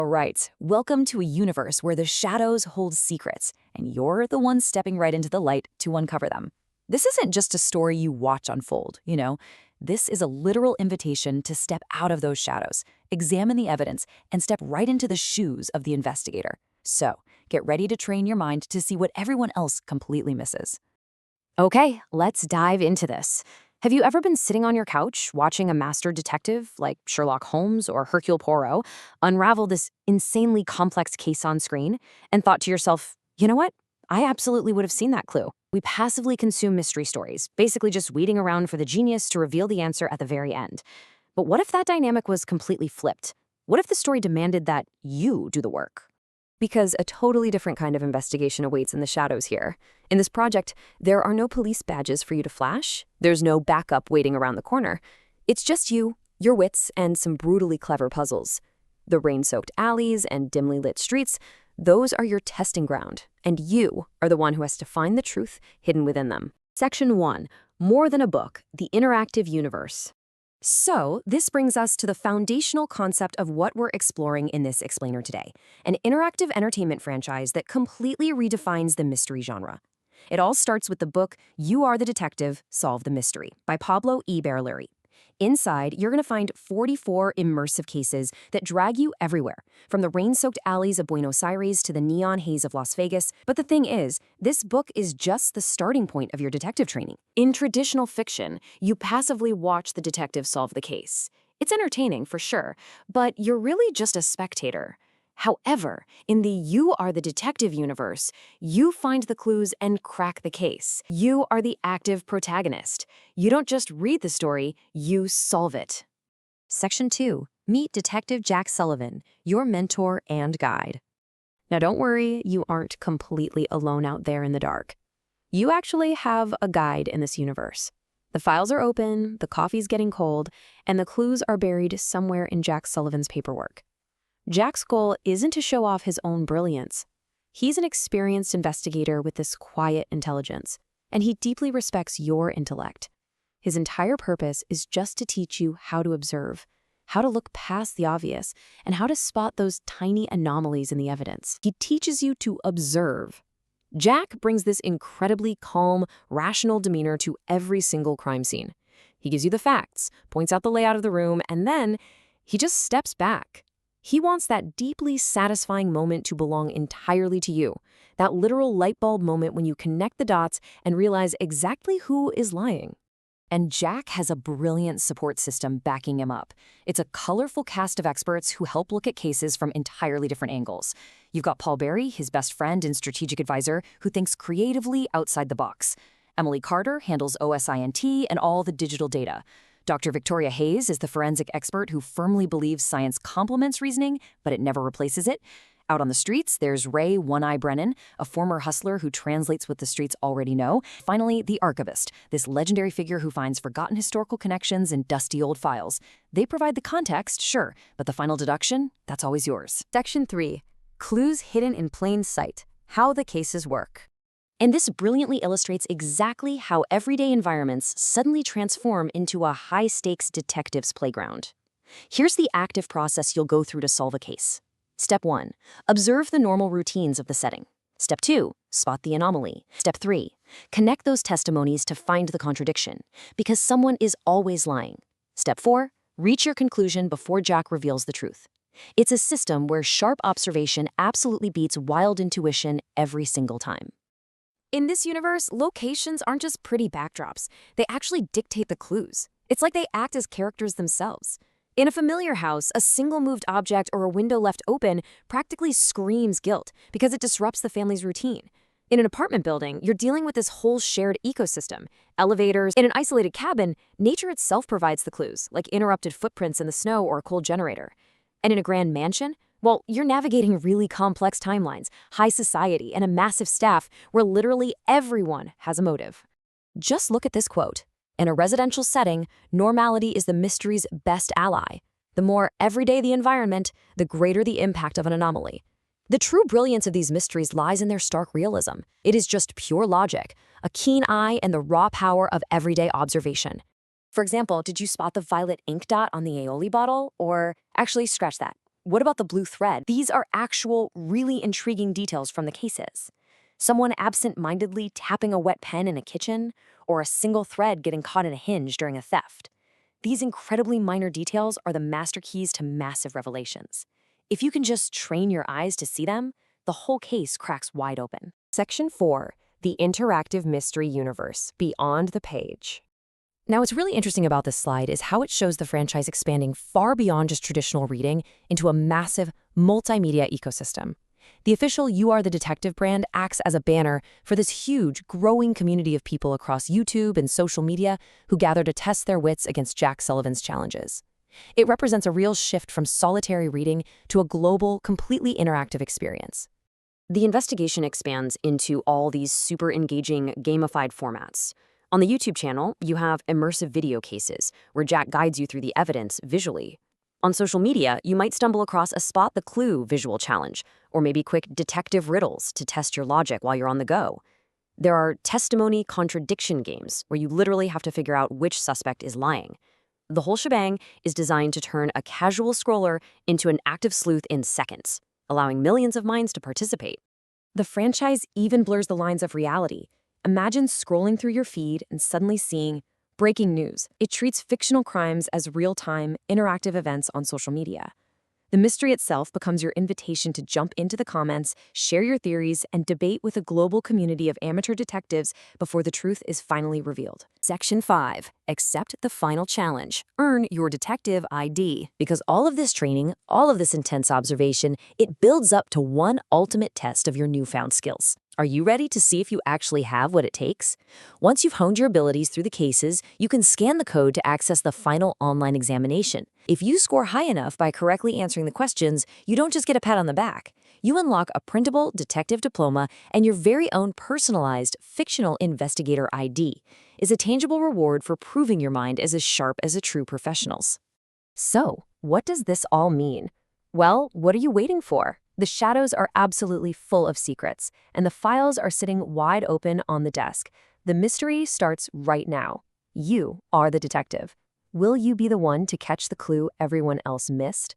Alright, welcome to a universe where the shadows hold secrets, and you're the one stepping right into the light to uncover them. This isn't just a story you watch unfold. This is a literal invitation to step out of those shadows, examine the evidence, and step right into the shoes of the investigator. So, get ready to train your mind to see what everyone else completely misses. Okay, let's dive into this. Have you ever been sitting on your couch watching a master detective, like Sherlock Holmes or Hercule Poirot, unravel this insanely complex case on screen and thought to yourself, you know what? I absolutely would have seen that clue. We passively consume mystery stories, basically just waiting around for the genius to reveal the answer at the very end. But what if that dynamic was completely flipped? What if the story demanded that you do the work? Because a totally different kind of investigation awaits in the shadows here. In this project, there are no police badges for you to flash. There's no backup waiting around the corner. It's just you, your wits, and some brutally clever puzzles. The rain-soaked alleys and dimly lit streets, those are your testing ground, and you are the one who has to find the truth hidden within them. Section 1. More than a book, the interactive universe. So, this brings us to the foundational concept of what we're exploring in this explainer today, an interactive entertainment franchise that completely redefines the mystery genre. It all starts with the book You Are the Detective, Solve the Mystery by Pablo Barilari. Inside, you're going to find 44 immersive cases that drag you everywhere, from the rain-soaked alleys of Buenos Aires to the neon haze of Las Vegas. But the thing is, this book is just the starting point of your detective training. In traditional fiction, you passively watch the detective solve the case. It's entertaining, for sure, but you're really just a spectator. However, in the You Are the Detective universe, you find the clues and crack the case. You are the active protagonist. You don't just read the story, you solve it. Section 2. Meet Detective Jack Sullivan, your mentor and guide. Now don't worry, you aren't completely alone out there in the dark. You actually have a guide in this universe. The files are open, the coffee's getting cold, and the clues are buried somewhere in Jack Sullivan's paperwork. Jack's goal isn't to show off his own brilliance. He's an experienced investigator with this quiet intelligence, and he deeply respects your intellect. His entire purpose is just to teach you how to observe, how to look past the obvious, and how to spot those tiny anomalies in the evidence. He teaches you to observe. Jack brings this incredibly calm, rational demeanor to every single crime scene. He gives you the facts, points out the layout of the room, and then he just steps back. He wants that deeply satisfying moment to belong entirely to you, that literal light bulb moment when you connect the dots and realize exactly who is lying. And Jack has a brilliant support system backing him up. It's a colorful cast of experts who help look at cases from entirely different angles. You've got Paul Barry, his best friend and strategic advisor, who thinks creatively outside the box. Emily Carter handles OSINT and all the digital data. Dr. Victoria Hayes is the forensic expert who firmly believes science complements reasoning, but it never replaces it. Out on the streets, there's Ray One-Eye Brennan, a former hustler who translates what the streets already know. Finally, the archivist, this legendary figure who finds forgotten historical connections in dusty old files. They provide the context, sure, but the final deduction, that's always yours. Section 3. Clues hidden in plain sight. How the cases work. And this brilliantly illustrates exactly how everyday environments suddenly transform into a high-stakes detective's playground. Here's the active process you'll go through to solve a case. Step 1. Observe the normal routines of the setting. Step 2. Spot the anomaly. Step 3. Connect those testimonies to find the contradiction, because someone is always lying. Step 4. Reach your conclusion before Jack reveals the truth. It's a system where sharp observation absolutely beats wild intuition every single time. In this universe, locations aren't just pretty backdrops. They actually dictate the clues. It's like they act as characters themselves. In a familiar house, a single moved object or a window left open practically screams guilt because it disrupts the family's routine. In an apartment building, you're dealing with this whole shared ecosystem. Elevators. In an isolated cabin, nature itself provides the clues, like interrupted footprints in the snow or a cold generator. And in a grand mansion, well, you're navigating really complex timelines, high society, and a massive staff where literally everyone has a motive. Just look at this quote. In a residential setting, normality is the mystery's best ally. The more everyday the environment, the greater the impact of an anomaly. The true brilliance of these mysteries lies in their stark realism. It is just pure logic, a keen eye, and the raw power of everyday observation. For example, did you spot the violet ink dot on the aioli bottle? Or actually, scratch that. What about the blue thread? These are actual, really intriguing details from the cases. Someone absent-mindedly tapping a wet pen in a kitchen, or a single thread getting caught in a hinge during a theft. These incredibly minor details are the master keys to massive revelations. If you can just train your eyes to see them, the whole case cracks wide open. Section 4. The Interactive Mystery Universe, Beyond the Page. Now, what's really interesting about this slide is how it shows the franchise expanding far beyond just traditional reading into a massive multimedia ecosystem. The official You Are the Detective brand acts as a banner for this huge, growing community of people across YouTube and social media who gather to test their wits against Jack Sullivan's challenges. It represents a real shift from solitary reading to a global, completely interactive experience. The investigation expands into all these super engaging, gamified formats. On the YouTube channel, you have immersive video cases, where Jack guides you through the evidence visually. On social media, you might stumble across a Spot the Clue visual challenge, or maybe quick detective riddles to test your logic while you're on the go. There are testimony contradiction games, where you literally have to figure out which suspect is lying. The whole shebang is designed to turn a casual scroller into an active sleuth in seconds, allowing millions of minds to participate. The franchise even blurs the lines of reality. Imagine scrolling through your feed and suddenly seeing breaking news. It treats fictional crimes as real-time, interactive events on social media. The mystery itself becomes your invitation to jump into the comments, share your theories, and debate with a global community of amateur detectives before the truth is finally revealed. Section 5. Accept the final challenge. Earn your detective ID. Because all of this training, all of this intense observation, it builds up to one ultimate test of your newfound skills. Are you ready to see if you actually have what it takes? Once you've honed your abilities through the cases, you can scan the code to access the final online examination. If you score high enough by correctly answering the questions, you don't just get a pat on the back. You unlock a printable detective diploma, and your very own personalized fictional investigator ID is a tangible reward for proving your mind is as sharp as a true professional's. So, what does this all mean? Well, what are you waiting for? The shadows are absolutely full of secrets, and the files are sitting wide open on the desk. The mystery starts right now. You are the detective. Will you be the one to catch the clue everyone else missed?